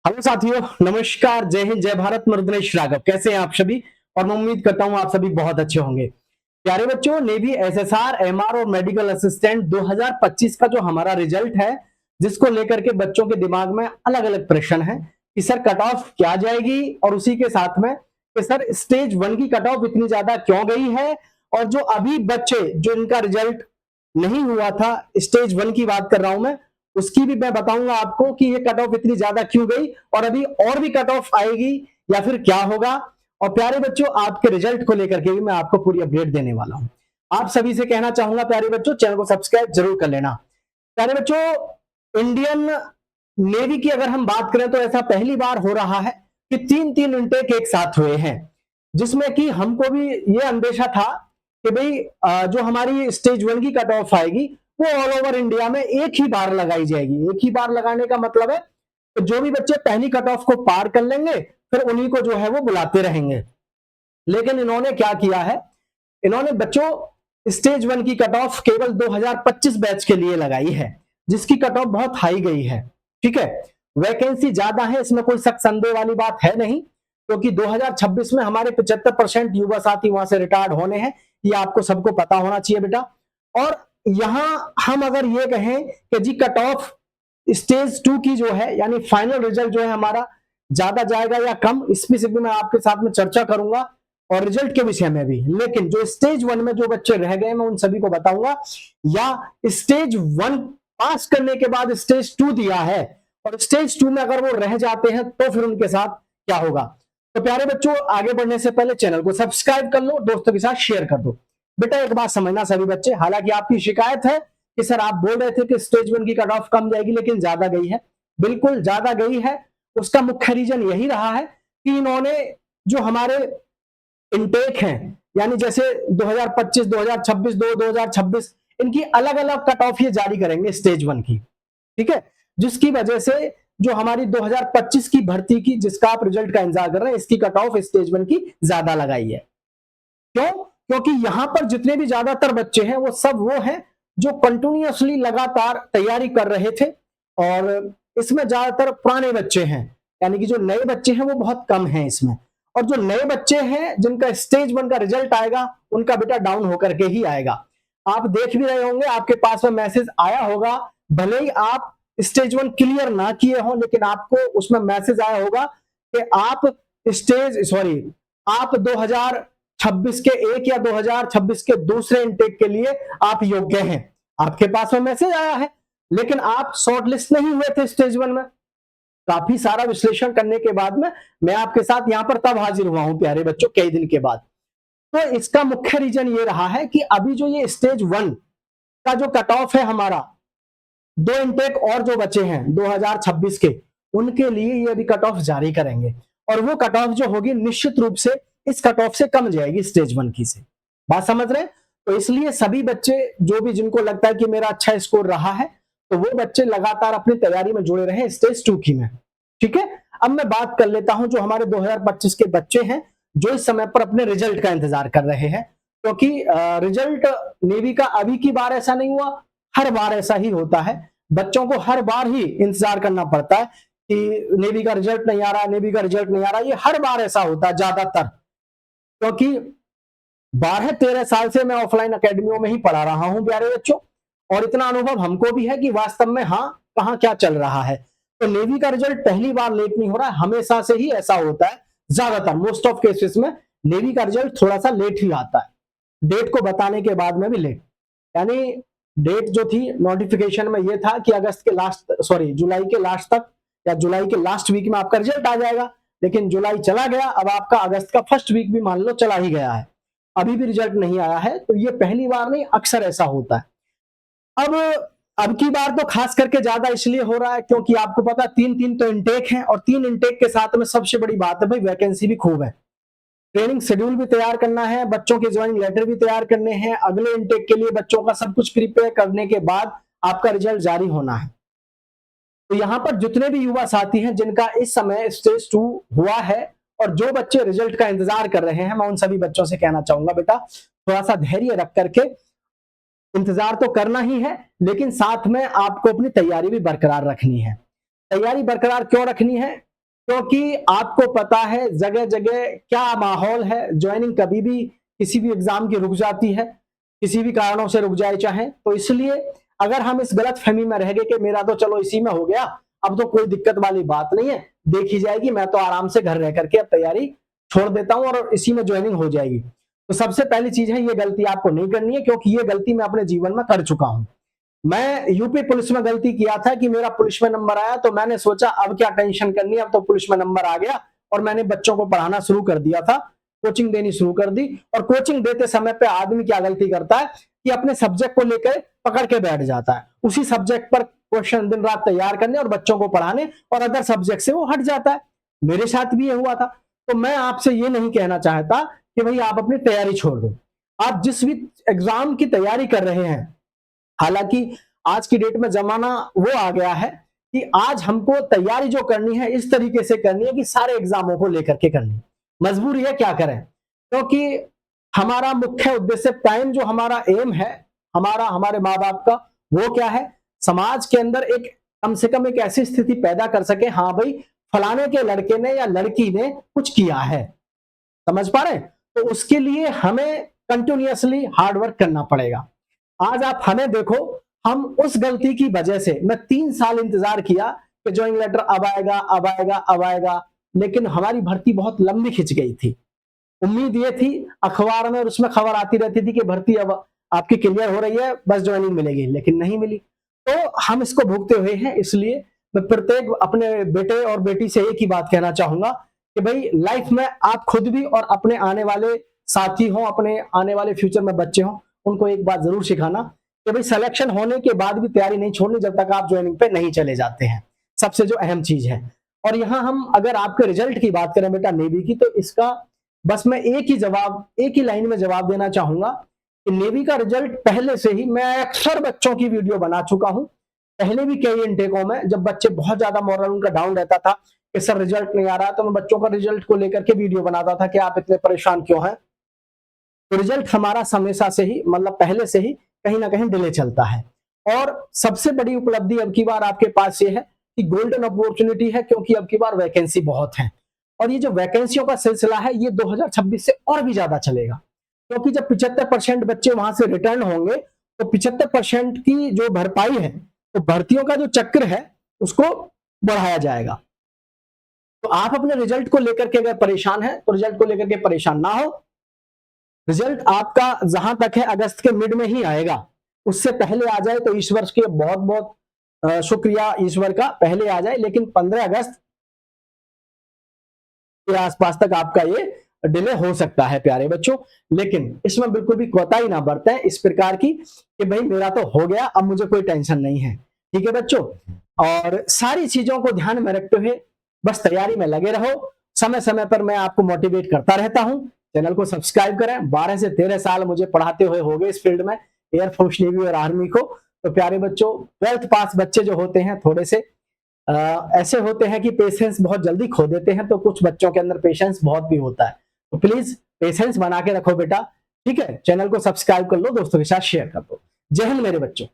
Hello साथियों, नमस्कार, जय हिंद, जय भारत, मृदनेश राघव। कैसे हैं आप सभी? और मैं उम्मीद करता हूं आप सभी बहुत अच्छे होंगे। प्यारे बच्चों, नेवी एसएसआर एमआर और मेडिकल असिस्टेंट 2025 का जो हमारा रिजल्ट है, जिसको लेकर के बच्चों के दिमाग में अलग अलग प्रश्न है कि सर कट ऑफ क्या जाएगी, और उसी के साथ में कि सर स्टेज 1 की कट ऑफ इतनी ज्यादा क्यों गई है। और जो अभी बच्चे जो इनका रिजल्ट नहीं हुआ था, स्टेज 1 की बात कर रहा हूं मैं, उसकी भी मैं बताऊंगा आपको कि ये कट ऑफ इतनी ज्यादा क्यों गई और अभी और भी कट ऑफ आएगी या फिर क्या होगा। और प्यारे बच्चों, आपके रिजल्ट को लेकर के भी मैं आपको पूरी अपडेट देने वाला हूं। आप सभी से कहना चाहूंगा प्यारे बच्चों, चैनल को सब्सक्राइब जरूर कर लेना। प्यारे बच्चों, इंडियन नेवी की अगर हम बात करें तो ऐसा पहली बार हो रहा है कि तीन तीन इनटेक एक साथ हुए हैं, जिसमें कि हमको भी ये अंदेशा था कि भाई जो हमारी स्टेज 1 की कट ऑफ आएगी वो ऑल ओवर इंडिया में एक ही बार लगाई जाएगी। एक ही बार लगाने का मतलब है तो जो भी बच्चे पहली कट ऑफ को पार कर लेंगे फिर उन्हीं को जो है वो बुलाते रहेंगे। लेकिन इन्होंने क्या किया है, इन्होंने बच्चों स्टेज 1 की कट ऑफ केवल 2025 बैच के लिए लगाई है, जिसकी कट ऑफ बहुत हाई गई है। ठीक है, वैकेंसी ज्यादा है, इसमें कोई शक संदेह वाली बात है नहीं, क्योंकि 2026 में हमारे 75% युवा साथी वहां से रिटायर्ड होने हैं। ये आपको सबको पता होना चाहिए बेटा। और यहां हम अगर ये कहें कि जी कट ऑफ स्टेज 2 की जो है, यानी फाइनल रिजल्ट जो है हमारा ज्यादा जाएगा या कम, इसमें से भी मैं आपके साथ में चर्चा करूंगा और रिजल्ट के विषय में भी। लेकिन जो स्टेज 1 में जो बच्चे रह गए मैं उन सभी को बताऊंगा, या स्टेज 1 पास करने के बाद स्टेज 2 दिया है और स्टेज 2 में अगर वो रह जाते हैं तो फिर उनके साथ क्या होगा। तो प्यारे बच्चों, आगे बढ़ने से पहले चैनल को सब्सक्राइब कर लो, दोस्तों के साथ शेयर कर दो। बेटा एक बात समझना सभी बच्चे, हालांकि आपकी शिकायत है कि सर आप बोल रहे थे कि स्टेज 1 की कट ऑफ कम जाएगी लेकिन ज्यादा गई है। बिल्कुल ज्यादा गई है। उसका मुख्य रीजन यही रहा है कि इन्होंने जो हमारे इनटेक हैं, यानी जैसे 2025, 2026, 2026, इनकी अलग अलग कट ऑफ ये जारी करेंगे स्टेज 1 की। ठीक है, जिसकी वजह से जो हमारी 2025 की भर्ती की, जिसका आप रिजल्ट का इंतजार कर रहे हैं, इसकी कट ऑफ स्टेज 1 की ज्यादा लगाई है। क्यों? क्योंकि यहां पर जितने भी ज्यादातर बच्चे हैं वो सब वो हैं जो कंटिन्यूअसली लगातार तैयारी कर रहे थे, और इसमें ज्यादातर पुराने बच्चे हैं, यानी कि जो नए बच्चे हैं वो बहुत कम हैं इसमें। और जो नए बच्चे हैं जिनका स्टेज 1 का रिजल्ट आएगा उनका बेटा डाउन होकर के ही आएगा। आप देख भी रहे होंगे, आपके पास में मैसेज आया होगा, भले ही आप स्टेज 1 क्लियर ना किए हो लेकिन आपको उसमें मैसेज आया होगा कि आप 2026 के एक या 2026 के दूसरे इनटेक के लिए आप योग्य हैं। आपके पास में मैसेज आया है, लेकिन आप शॉर्ट लिस्ट नहीं हुए थे स्टेज 1 में। काफी सारा विश्लेषण करने के बाद में मैं आपके साथ यहां पर तब हाजिर हुआ हूं प्यारे बच्चों, कई दिन के बाद। तो इसका मुख्य रीजन ये रहा है कि अभी जो ये स्टेज 1 का जो कट ऑफ है हमारा, दो इनटेक और जो बचे हैं 2026 के, उनके लिए ये अभी कट ऑफ जारी करेंगे। और वो कट ऑफ जो होगी निश्चित रूप से इस कट ऑफ से कम जाएगी स्टेज 1 की से। बात समझ रहे हैं? तो इसलिए सभी बच्चे जो भी जिनको लगता है कि मेरा अच्छा स्कोर रहा है, तो वो बच्चे लगातार अपनी तैयारी में जुड़े रहे स्टेज 2 की में। ठीक है, अब मैं बात कर लेता हूं जो हमारे 2025 के बच्चे हैं जो इस समय पर अपने रिजल्ट का इंतजार कर रहे हैं, क्योंकि रिजल्ट नेवी का अभी की बार ऐसा नहीं हुआ, हर बार ऐसा ही होता है। बच्चों को हर बार ही इंतजार करना पड़ता है कि नेवी का रिजल्ट नहीं आ रहा, नेवी का रिजल्ट नहीं आ रहा। ये हर बार ऐसा होता है ज्यादातर, क्योंकि 12-13 साल से मैं ऑफलाइन अकेडमियों में ही पढ़ा रहा हूं प्यारे बच्चों, और इतना अनुभव हमको भी है कि वास्तव में हाँ कहाँ क्या चल रहा है। तो नेवी का रिजल्ट पहली बार लेट नहीं हो रहा है, हमेशा से ही ऐसा होता है। ज्यादातर मोस्ट ऑफ केसेस में नेवी का रिजल्ट थोड़ा सा लेट ही आता है, डेट को बताने के बाद में भी लेट। यानी डेट जो थी नोटिफिकेशन में ये था कि जुलाई के लास्ट तक या जुलाई के लास्ट वीक में आपका रिजल्ट आ जाएगा, लेकिन जुलाई चला गया, अब आपका अगस्त का फर्स्ट वीक भी मान लो चला ही गया है, अभी भी रिजल्ट नहीं आया है। तो ये पहली बार नहीं, अक्सर ऐसा होता है। अब की बार तो खास करके ज्यादा इसलिए हो रहा है क्योंकि आपको पता 3-3 तो इनटेक हैं, और 3 इनटेक के साथ में सबसे बड़ी बात है भाई वैकेंसी भी खूब है। ट्रेनिंग शेड्यूल भी तैयार करना है, बच्चों के ज्वाइनिंग लेटर भी तैयार करने हैं, अगले इनटेक के लिए बच्चों का सब कुछ प्रिपेयर करने के बाद आपका रिजल्ट जारी होना है। तो यहां पर जितने भी युवा साथी हैं जिनका इस समय स्टेज 2 हुआ है और जो बच्चे रिजल्ट का इंतजार कर रहे हैं, मैं उन सभी बच्चों से कहना चाहूंगा बेटा थोड़ा सा धैर्य रख करके इंतजार तो करना ही है, लेकिन साथ में आपको अपनी तैयारी भी बरकरार रखनी है। तैयारी बरकरार क्यों रखनी है? क्योंकि आपको पता है जगह जगह क्या माहौल है, ज्वाइनिंग कभी भी किसी भी एग्जाम की रुक जाती है, किसी भी कारणों से रुक जाए चाहे, तो इसलिए अगर हम इस गलत फहमी में रह गए कि मेरा तो चलो इसी में हो गया, अब तो कोई दिक्कत वाली बात नहीं है, देखी जाएगी, मैं तो आराम से घर रह करके अब तैयारी छोड़ देता हूं और इसी में ज्वाइनिंग हो जाएगी। तो सबसे पहली चीज है, ये गलती आपको नहीं करनी है, क्योंकि ये गलती मैं अपने जीवन में कर चुका हूं। मैं यूपी पुलिस में गलती किया था कि मेरा पुलिस में नंबर आया तो मैंने सोचा अब क्या टेंशन करनी है, अब तो पुलिस में नंबर आ गया, और मैंने बच्चों को पढ़ाना शुरू कर दिया था, कोचिंग देनी शुरू कर दी। और कोचिंग देते समय पे आदमी क्या गलती करता है कि अपने सब्जेक्ट को लेकर पकड़ के बैठ जाता है, उसी सब्जेक्ट पर क्वेश्चन दिन रात तैयार करने और बच्चों को पढ़ाने, और अदर सब्जेक्ट से वो हट जाता है। मेरे साथ भी ये हुआ था। तो मैं आपसे ये नहीं कहना चाहता कि भाई आप अपनी तैयारी छोड़ दो। आप जिस भी एग्जाम की तैयारी कर रहे हैं, हालांकि आज की डेट में जमाना वो आ गया है कि आज हमको तैयारी जो करनी है इस तरीके से करनी है कि सारे एग्जामों को लेकर के करनी, मजबूरी है, क्या करें, क्योंकि हमारा मुख्य उद्देश्य टाइम, जो हमारा एम है हमारा, हमारे माँ बाप का, वो क्या है, समाज के अंदर एक कम से कम एक ऐसी स्थिति पैदा कर सके, हाँ भाई फलाने के लड़के ने या लड़की ने कुछ किया है, समझ पा रहे हैं? तो उसके लिए हमें कंटिन्यूअसली हार्ड वर्क करना पड़ेगा। आज आप हमें देखो, हम उस गलती की वजह से मैं 3 साल इंतजार किया कि ज्वाइनिंग लेटर अब आएगा अब आएगा अब आएगा, लेकिन हमारी भर्ती बहुत लंबी खिंच गई थी। उम्मीद ये थी, अखबार में और उसमें खबर आती रहती थी कि भर्ती अब आपकी क्लियर हो रही है, बस ज्वाइनिंग मिलेगी, लेकिन नहीं मिली। तो हम इसको भुगते हुए हैं। इसलिए मैं प्रत्येक अपने बेटे और बेटी से एक ही बात कहना चाहूंगा कि भाई लाइफ में आप खुद भी और अपने आने वाले साथी हो, अपने आने वाले फ्यूचर में बच्चे हो, उनको एक बात जरूर सिखाना कि भाई सिलेक्शन होने के बाद भी तैयारी नहीं छोड़नी जब तक आप ज्वाइनिंग पे नहीं चले जाते हैं, सबसे जो अहम चीज है। और यहाँ हम अगर आपके रिजल्ट की बात करें बेटा नेवी की, तो इसका बस मैं एक ही लाइन में जवाब देना चाहूंगा कि नेवी का रिजल्ट पहले से ही, मैं अक्सर बच्चों की वीडियो बना चुका हूं, पहले भी कई इनटेकों में, जब बच्चे बहुत ज्यादा मॉरल उनका डाउन रहता था कि सर रिजल्ट नहीं आ रहा, तो मैं बच्चों का रिजल्ट को लेकर के वीडियो बनाता था कि आप इतने परेशान क्यों हैं। तो रिजल्ट हमारा हमेशा से ही, मतलब पहले से ही कहीं ना कहीं डिले चलता है। और सबसे बड़ी उपलब्धि अब की बार आपके पास ये है कि गोल्डन अपॉर्चुनिटी है, क्योंकि अब की बार वैकेंसी बहुत है, और ये जो वैकेंसियों का सिलसिला है ये 2026 से और भी ज्यादा चलेगा, क्योंकि जब 75% बच्चे वहां से रिटर्न होंगे तो 75% की जो भरपाई है, तो भर्तियों का जो चक्र है उसको बढ़ाया जाएगा। तो आप अपने रिजल्ट को लेकर के अगर परेशान है तो रिजल्ट को लेकर के परेशान ना हो। रिजल्ट आपका जहां तक है अगस्त के मिड में ही आएगा, उससे पहले आ जाए तो ईश्वर के बहुत बहुत शुक्रिया ईश्वर का, पहले आ जाए, लेकिन 15 अगस्त के आसपास तक आपका ये डिले हो सकता है प्यारे बच्चों। लेकिन इसमें बिल्कुल भी कोताही ना बरतें इस प्रकार की कि भाई मेरा तो हो गया, अब मुझे कोई टेंशन नहीं है, ठीक है बच्चों। और सारी चीजों को ध्यान में रखते हुए बस तैयारी में लगे रहो, समय समय पर मैं आपको मोटिवेट करता रहता हूं। चैनल को सब्सक्राइब करें। 12 से 13 साल मुझे पढ़ाते हुए हो गए इस फील्ड में, एयरफोर्स, नेवी और आर्मी को। तो प्यारे बच्चों, 12th पास बच्चे जो होते हैं थोड़े से ऐसे होते हैं कि पेशेंस बहुत जल्दी खो देते हैं, तो कुछ बच्चों के अंदर पेशेंस बहुत भी होता है, तो प्लीज पेशेंस बना के रखो बेटा, ठीक है। चैनल को सब्सक्राइब कर लो, दोस्तों के साथ शेयर कर दो। जय हिंद मेरे बच्चों।